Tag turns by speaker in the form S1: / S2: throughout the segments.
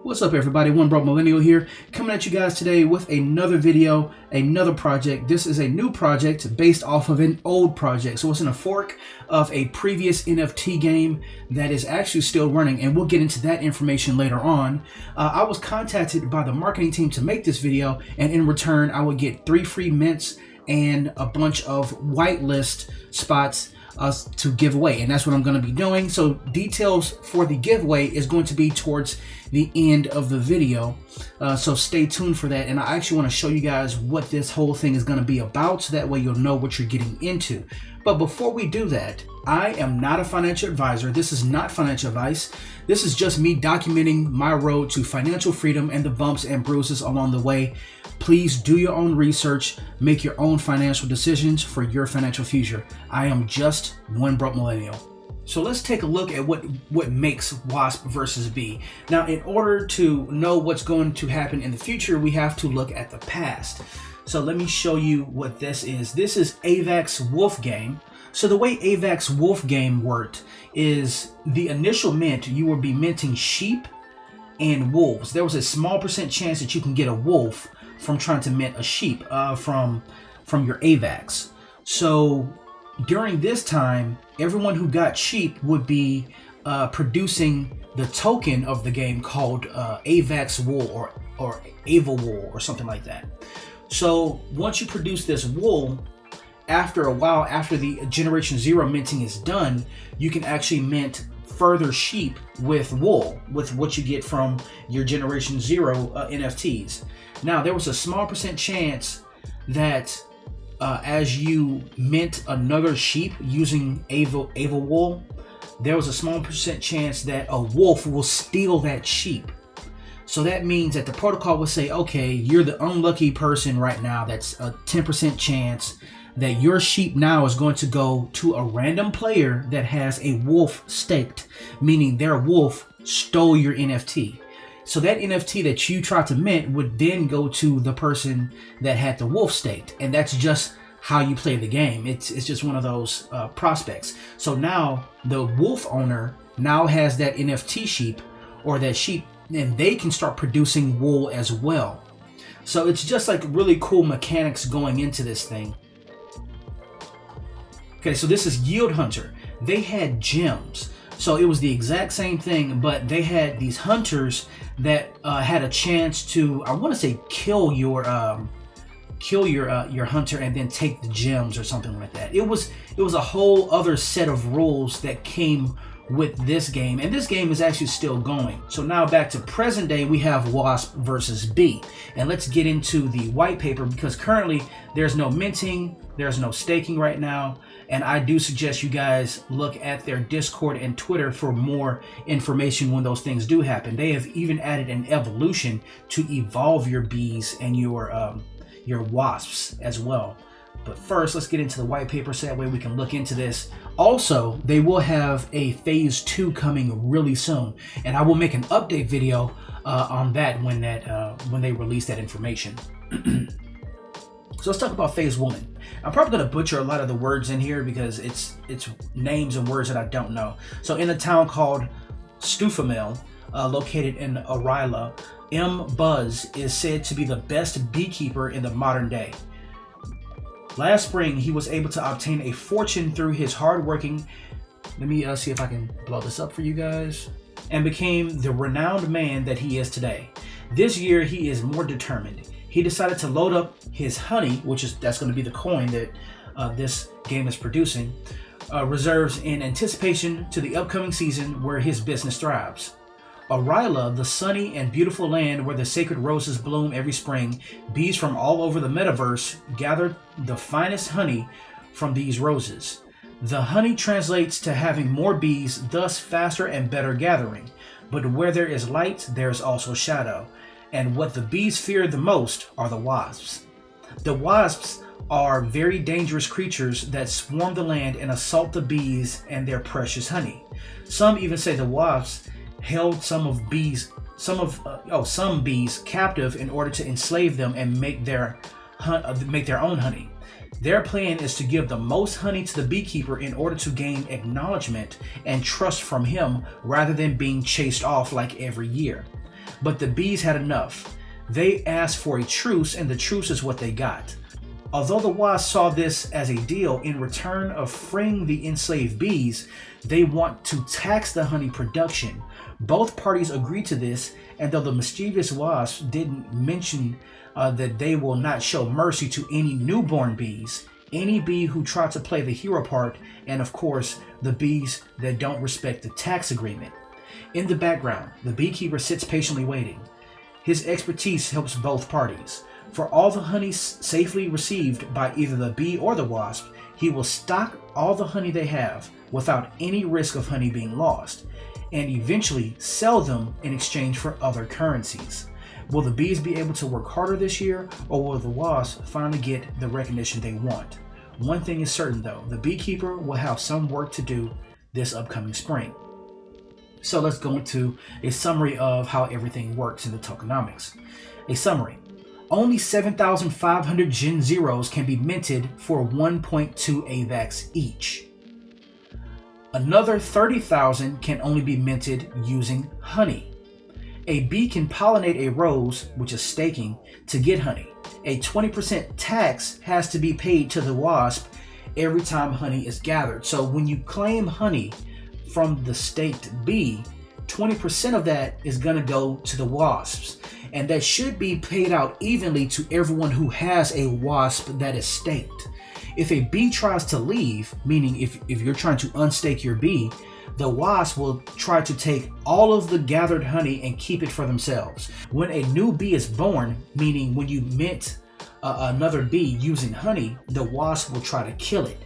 S1: What's up, everybody? One Broke Millennial here, coming at you guys today with another video, another project. This is a new project based off of an old project. So it's in a fork of a previous NFT game that is actually still running, and we'll get into that information later on. I was contacted by the marketing team to make this video, and in return, I would get 3 free mints and a bunch of whitelist spots to give away, and that's what I'm going to be doing. So details for the giveaway is going to be towards the end of the video, so stay tuned for that. And I actually want to show you guys what this whole thing is going to be about, so that way you'll know what you're getting into. But before we do that, I am not a financial advisor. This is not financial advice. This is just me documenting my road to financial freedom and the bumps and bruises along the way. Please do your own research, make your own financial decisions for your financial future. I am just one broke millennial. So let's take a look at what makes WaspvsBee. Now, in order to know what's going to happen in the future, we have to look at the past. So let me show you what this is. This is Avax WolfdotGAME. So the way Avax WolfdotGAME worked is the initial mint, you will be minting sheep and wolves. There was a small percent chance that you can get a wolf from trying to mint a sheep from your Avax. So during this time, everyone who got sheep would be producing the token of the game called Avax wool or Ava wool or something like that. So once you produce this wool, after a while, after the Generation 0 minting is done, you can actually mint further sheep with wool, with what you get from your Generation 0 NFTs. Now, there was a small percent chance that as you mint another sheep using Ava wool, there was a small percent chance that a wolf will steal that sheep. So that means that the protocol will say, okay, you're the unlucky person right now. That's a 10% chance that your sheep now is going to go to a random player that has a wolf staked, meaning their wolf stole your NFT. So that NFT that you tried to mint would then go to the person that had the wolf staked, and that's just how you play the game. It's just one of those prospects. So now the wolf owner now has that NFT sheep or that sheep, and they can start producing wool as well. So it's just like really cool mechanics going into this thing. Okay, so this is Yield Hunter. They had gems. So it was the exact same thing, but they had these hunters that had a chance to, I want to say, kill your hunter and then take the gems or something like that. It was a whole other set of rules that came with this game, and this game is actually still going. So now back to present day, we have Wasp-vs-Bee, and let's get into the white paper, because currently there's no minting, there's no staking right now, and I do suggest you guys look at their Discord and Twitter for more information when those things do happen. They have even added an evolution to evolve your bees and your wasps as well. But first, let's get into the white paper so that way we can look into this. Also, they will have a phase 2 coming really soon, and I will make an update video on that when they release that information. So let's talk about phase 1. I'm probably going to butcher a lot of the words in here because it's names and words that I don't know. So in a town called Stufamil, located in Arila, M. Buzz is said to be the best beekeeper in the modern day. Last spring, he was able to obtain a fortune through his hard-working, let me see if I can blow this up for you guys, and became the renowned man that he is today. This year, he is more determined. He decided to load up his honey, that's going to be the coin that this game is producing, reserves in anticipation to the upcoming season where his business thrives. Arila, the sunny and beautiful land where the sacred roses bloom every spring, bees from all over the metaverse gather the finest honey from these roses. The honey translates to having more bees, thus faster and better gathering. But where there is light, there is also shadow. And what the bees fear the most are the wasps. The wasps are very dangerous creatures that swarm the land and assault the bees and their precious honey. Some even say the wasps held some bees captive in order to enslave them and make their own honey. Their plan is to give the most honey to the beekeeper in order to gain acknowledgement and trust from him rather than being chased off like every year. But the bees had enough. They asked for a truce, and the truce is what they got. Although the wasps saw this as a deal in return of freeing the enslaved bees, they want to tax the honey production. Both parties agreed to this, and though the mischievous wasps didn't mention that they will not show mercy to any newborn bees, any bee who tried to play the hero part, and of course, the bees that don't respect the tax agreement. In the background, the beekeeper sits patiently waiting. His expertise helps both parties. For all the honey safely received by either the bee or the wasp, he will stock all the honey they have without any risk of honey being lost, and eventually sell them in exchange for other currencies. Will the bees be able to work harder this year, or will the wasps finally get the recognition they want? One thing is certain though, the beekeeper will have some work to do this upcoming spring. So let's go into a summary of how everything works in the tokenomics. A summary. Only 7,500 Gen Zeros can be minted for 1.2 Avax each. Another 30,000 can only be minted using honey. A bee can pollinate a rose, which is staking, to get honey. A 20% tax has to be paid to the wasp every time honey is gathered. So when you claim honey from the staked bee, 20% of that is going to go to the wasps, and that should be paid out evenly to everyone who has a wasp that is staked. If a bee tries to leave, meaning if you're trying to unstake your bee, the wasp will try to take all of the gathered honey and keep it for themselves. When a new bee is born, meaning when you mint another bee using honey, the wasp will try to kill it.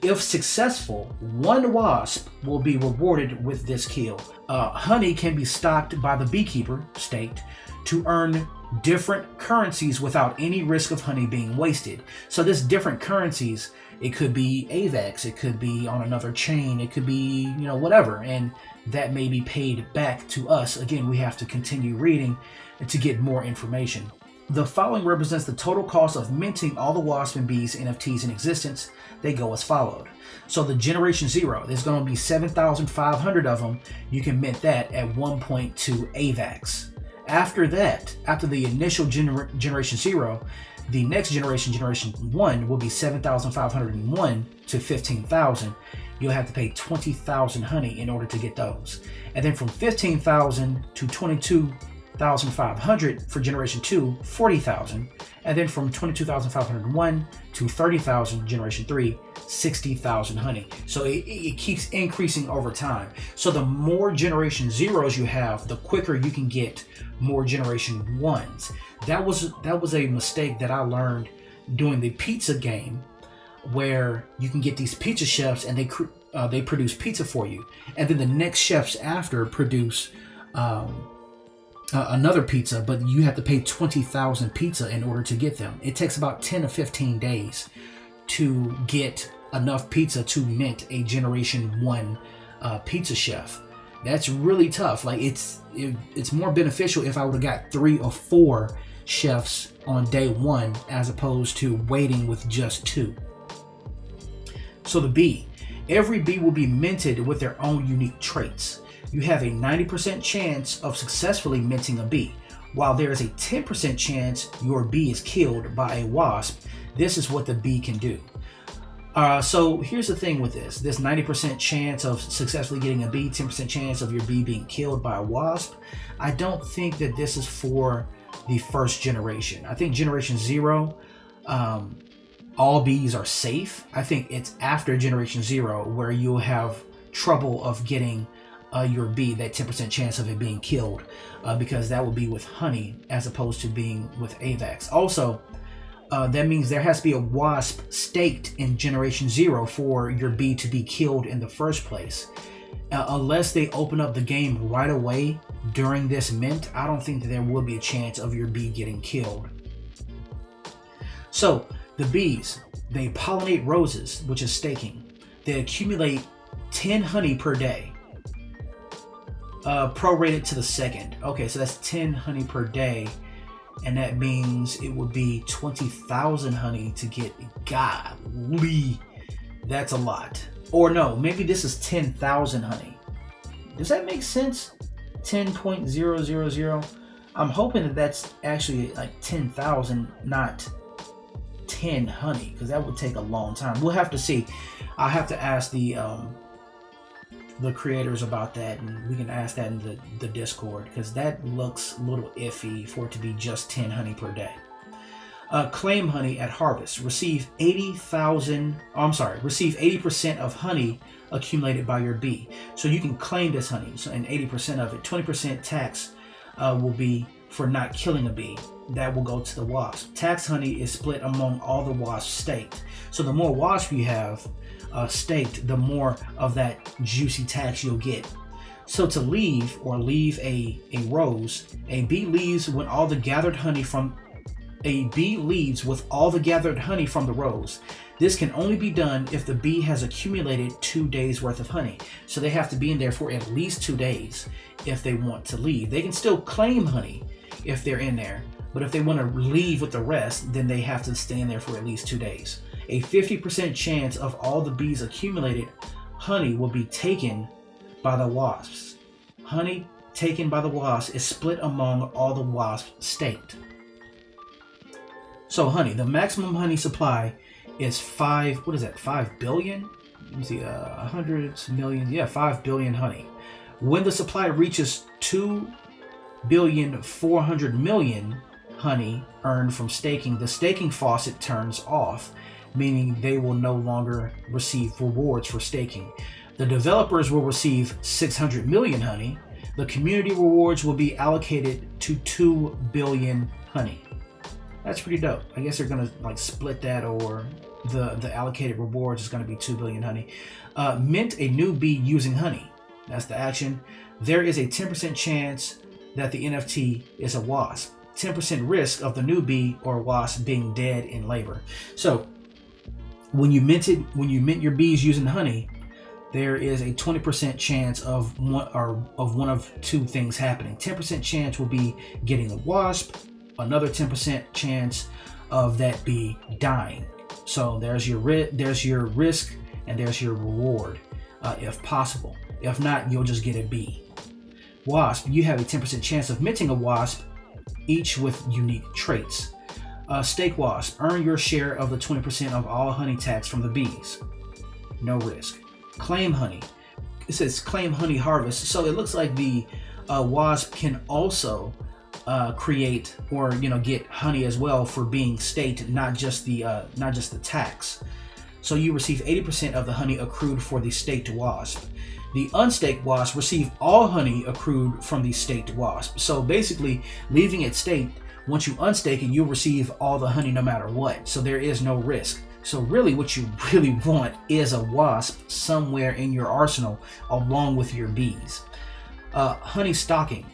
S1: If successful, one wasp will be rewarded with this kill. Honey can be stocked by the beekeeper, staked, to earn different currencies without any risk of honey being wasted. So this different currencies, it could be Avax, it could be on another chain, it could be, whatever, and that may be paid back to us. Again, we have to continue reading to get more information. The following represents the total cost of minting all the Wasp and Bees NFTs in existence. They go as followed. So the Generation 0, there's going to be 7,500 of them. You can mint that at 1.2 Avax. After that, after the initial Generation 0, the next generation, Generation 1, will be 7,501 to 15,000. You'll have to pay 20,000 honey in order to get those. And then from 15,000 to 22,500 for Generation 2, 40,000. And then from 22,501 to 30,000, Generation 3, 60,000 honey. So it keeps increasing over time. So the more Generation 0s you have, the quicker you can get more Generation 1s. That was a mistake that I learned doing the pizza game, where you can get these pizza chefs and they produce pizza for you, and then the next chefs after produce another pizza, but you have to pay 20,000 pizza in order to get them. It takes about 10 to 15 days to get enough pizza to mint a Generation 1 pizza chef. That's really tough. Like it's more beneficial if I would have got 3 or 4 chefs on day 1 as opposed to waiting with just 2. So the bee. Every bee will be minted with their own unique traits. You have a 90% chance of successfully minting a bee, while there is a 10% chance your bee is killed by a wasp. This is what the bee can do. So here's the thing with this 90% chance of successfully getting a bee, 10% chance of your bee being killed by a wasp. I don't think that this is for the first generation. I think Generation 0, all bees are safe. I think it's after Generation 0 where you'll have trouble of getting your bee, that 10% chance of it being killed, because that will be with honey as opposed to being with Avax. Also, that means there has to be a wasp staked in Generation 0 for your bee to be killed in the first place. Unless they open up the game right away during this mint, I don't think that there will be a chance of your bee getting killed. So the bees, they pollinate roses, which is staking. They accumulate 10 honey per day. Prorated to the second. Okay, so that's 10 honey per day, and that means it would be 20,000 honey to get. Golly, that's a lot. Or no, maybe this is 10,000 honey. Does that make sense? 10.000. I'm hoping that that's actually like 10,000, not 10 honey, because that would take a long time. We'll have to see. I'll have to ask the creators about that, and we can ask that in the Discord, because that looks a little iffy for it to be just 10 honey per day. Claim honey at harvest. Receive 80% of honey accumulated by your bee. So you can claim this honey, and 80% of it, 20% tax will be for not killing a bee. That will go to the wasp. Tax honey is split among all the wasps staked. So the more wasp you have staked, the more of that juicy tax you'll get. So to leave a rose, a bee leaves with all the gathered honey from the rose. This can only be done if the bee has accumulated 2 days worth of honey. So they have to be in there for at least 2 days if they want to leave. They can still claim honey if they're in there, but if they want to leave with the rest, then they have to stay in there for at least 2 days. A 50% chance of all the bees' accumulated honey will be taken by the wasps. Honey taken by the wasps is split among all the wasps staked. So honey, the maximum honey supply is 5 billion? Let me see, hundreds, millions, 5 billion honey. When the supply reaches 2,400,000,000 honey earned from staking, the staking faucet turns off, meaning they will no longer receive rewards for staking. The developers will receive 600 million honey. The community rewards will be allocated to 2 billion honey. That's pretty dope. I guess they're gonna like split that, or the allocated rewards is gonna be 2 billion honey. Mint a new bee using honey. That's the action. There is a 10% chance that the NFT is a wasp. 10% risk of the new bee or wasp being dead in labor. So when you mint your bees using honey, there is a 20% chance of one of two things happening. 10% chance will be getting a wasp. Another 10% chance of that bee dying. So there's your risk and there's your reward, if possible. If not, you'll just get a bee. Wasp, you have a 10% chance of minting a wasp, each with unique traits. Stake wasp, earn your share of the 20% of all honey tax from the bees. No risk. Claim honey. It says claim honey harvest. So it looks like the wasp can also create or get honey as well for being staked, not just the tax. So you receive 80% of the honey accrued for the staked wasp. The unstaked wasp receive all honey accrued from the staked wasp. So basically, leaving it staked, once you unstake it, you'll receive all the honey no matter what. So there is no risk. So really what you really want is a wasp somewhere in your arsenal along with your bees. Honey stocking.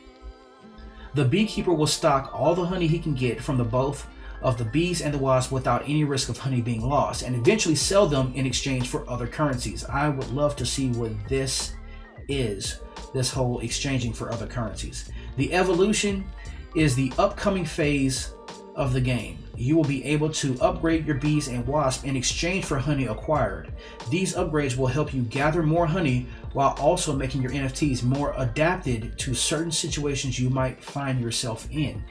S1: The beekeeper will stock all the honey he can get from both of the bees and the wasp without any risk of honey being lost, and eventually sell them in exchange for other currencies. I would love to see what this is, this whole exchanging for other currencies. The evolution is the upcoming phase of the game. You will be able to upgrade your bees and wasps in exchange for honey acquired. These upgrades will help you gather more honey while also making your NFTs more adapted to certain situations you might find yourself in.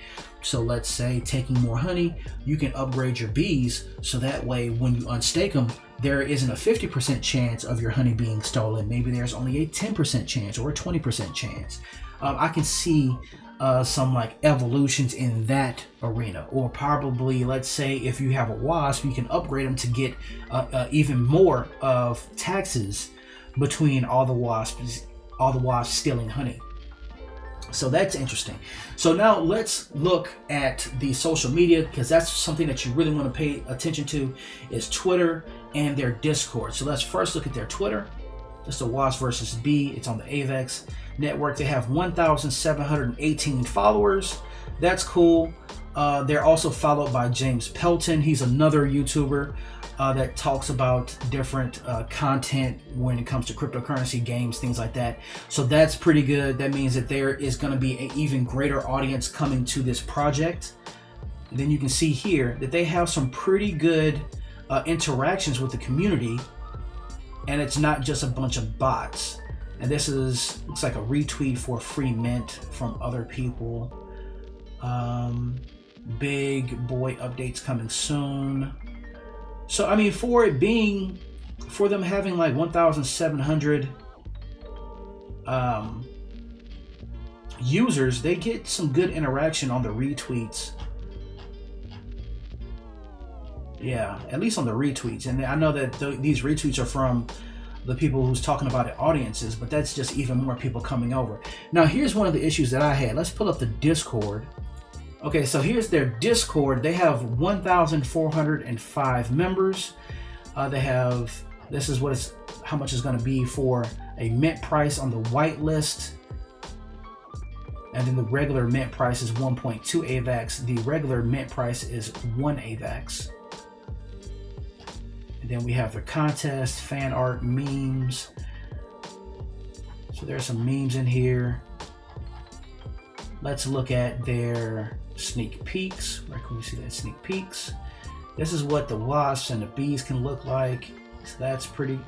S1: So let's say taking more honey, you can upgrade your bees so that way when you unstake them, there isn't a 50% chance of your honey being stolen. Maybe there's only a 10% chance or a 20% chance. I can see some like evolutions in that arena, or probably, let's say if you have a wasp, you can upgrade them to get even more of taxes between all the wasps stealing honey. So that's interesting. So now let's look at the social media, because that's something that you really want to pay attention to, is Twitter and their Discord. So let's first look at their Twitter. It's the WaspvsBee. It's on the Avax network. They have 1,718 followers. That's cool. They're also followed by James Pelton. He's another YouTuber that talks about different content when it comes to cryptocurrency, games, things like that. So that's pretty good. That means that there is going to be an even greater audience coming to this project. And then you can see here that they have some pretty good interactions with the community, and it's not just a bunch of bots. And this looks like a retweet for free mint from other people. Big boy updates coming soon. So I mean, for them having like 1,700 users, they get some good interaction on the retweets. Yeah, at least on the retweets. And I know that these retweets are from the people who's talking about it, audiences, but that's just even more people coming over. Now here's one of the issues that I had. Let's pull up the Discord. Okay, so here's their Discord. They have 1,405 members. They have, this is how much it's going to be for a mint price on the whitelist. And then the regular mint price is 1.2 Avax. The regular mint price is 1 Avax. And then we have the contest, fan art, memes. So there's some memes in here. Let's look at their sneak peeks. Where can we see that sneak peeks? This is what the wasps and the bees can look like. So that's pretty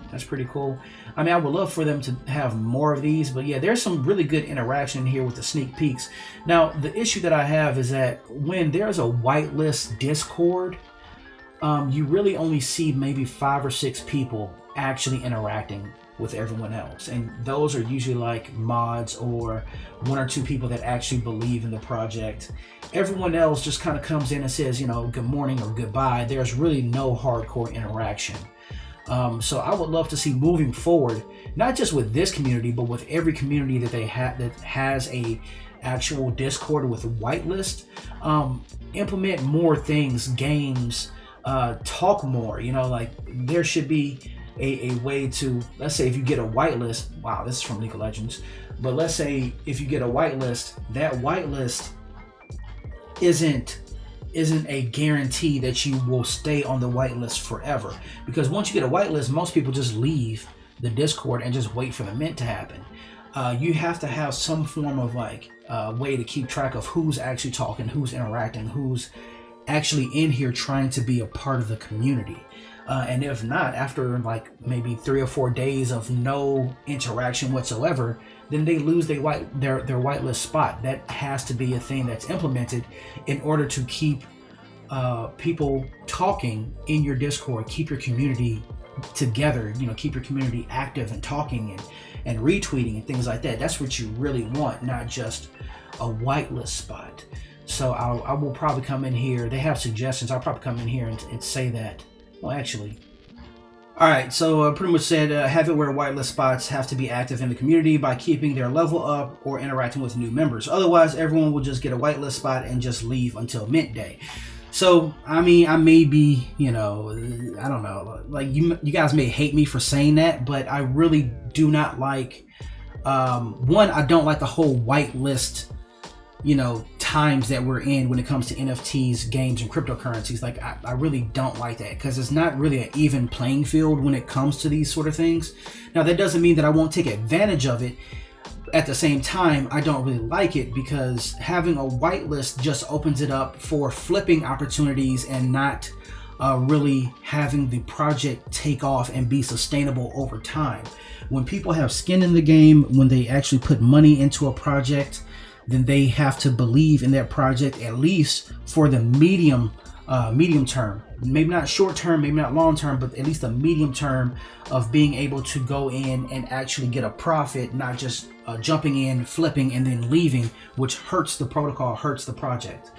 S1: cool. I mean, I would love for them to have more of these, but yeah, there's some really good interaction here with the sneak peeks. Now, the issue that I have is that when there's a whitelist Discord, you really only see maybe 5 or 6 people actually interacting with everyone else, and those are usually like mods or 1 or 2 people that actually believe in the project. Everyone else just kind of comes in and says, you know, good morning or goodbye. There's really no hardcore interaction. So I would love to see moving forward, not just with this community, but with every community that they have that has a actual Discord with a whitelist, implement more things, games, talk more. You know, like there should be a way to, let's say if you get a whitelist, wow, this is from League of Legends, but let's say if you get a whitelist, that whitelist isn't a guarantee that you will stay on the whitelist forever, because once you get a whitelist, most people just leave the Discord and just wait for the mint to happen. You have to have some form of like way to keep track of who's actually talking, who's interacting, who's actually in here trying to be a part of the community. And if not, after like maybe 3 or 4 days of no interaction whatsoever, then they lose their whitelist spot. That has to be a thing that's implemented in order to keep people talking in your Discord, keep your community together, you know, keep your community active and talking and retweeting and things like that. That's what you really want, not just a whitelist spot. So I will probably come in here. They have suggestions. I'll probably come in here and say that. Well, actually, all right. So pretty much said, have it where whitelist spots have to be active in the community by keeping their level up or interacting with new members. Otherwise, everyone will just get a whitelist spot and just leave until mint day. So, I mean, I may be, you know, I don't know, like you guys may hate me for saying that, but I really do not like, one, I don't like the whole whitelist, you know, times that we're in when it comes to NFTs, games, and cryptocurrencies. Like, I really don't like that, because it's not really an even playing field when it comes to these sort of things. Now, that doesn't mean that I won't take advantage of it. At the same time, I don't really like it, because having a whitelist just opens it up for flipping opportunities and not really having the project take off and be sustainable over time. When people have skin in the game, when they actually put money into a project, then they have to believe in that project, at least for the medium term. Maybe not short term, maybe not long term, but at least the medium term of being able to go in and actually get a profit, not just jumping in, flipping, and then leaving, which hurts the protocol, hurts the project.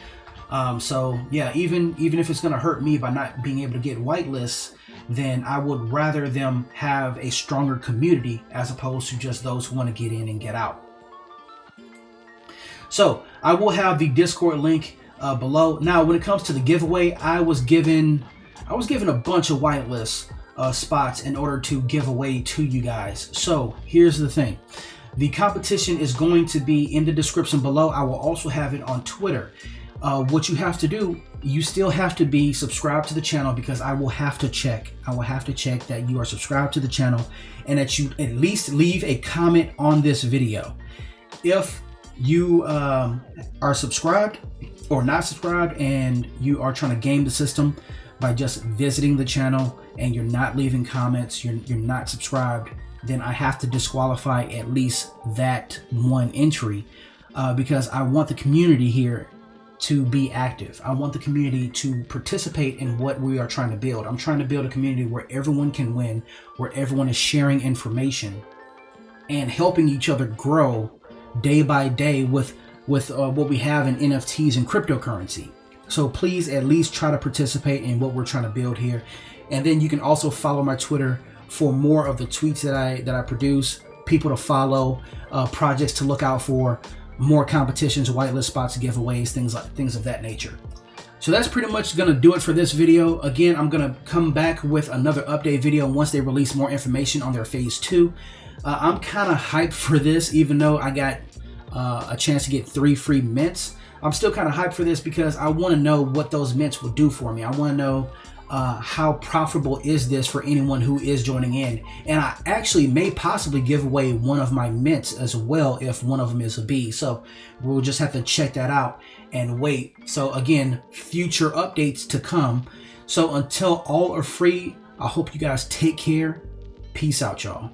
S1: So yeah, even if it's going to hurt me by not being able to get whitelists, then I would rather them have a stronger community as opposed to just those who want to get in and get out. So I will have the Discord link below. Now, when it comes to the giveaway, I was given a bunch of whitelist spots in order to give away to you guys. So here's the thing. The competition is going to be in the description below. I will also have it on Twitter. What you have to do, you still have to be subscribed to the channel, because I will have to check that you are subscribed to the channel and that you at least leave a comment on this video. If you are subscribed or not subscribed and you are trying to game the system by just visiting the channel and you're not leaving comments, you're not subscribed, then I have to disqualify at least that one entry, because I want the community here to be active. I want the community to participate in what we are trying to build. I'm trying to build a community where everyone can win, where everyone is sharing information and helping each other grow day by day with what we have in NFTs and cryptocurrency. So please at least try to participate in what we're trying to build here. And then you can also follow my Twitter for more of the tweets that I produce, people to follow, projects to look out for, more competitions, whitelist spots, giveaways, things of that nature. So that's pretty much gonna do it for this video. Again, I'm gonna come back with another update video once they release more information on their phase 2. I'm kind of hyped for this, even though I got a chance to get 3 free mints. I'm still kind of hyped for this because I want to know what those mints will do for me. I want to know how profitable is this for anyone who is joining in. And I actually may possibly give away one of my mints as well if one of them is a bee. So we'll just have to check that out and wait. So again, future updates to come. So until all are free, I hope you guys take care. Peace out, y'all.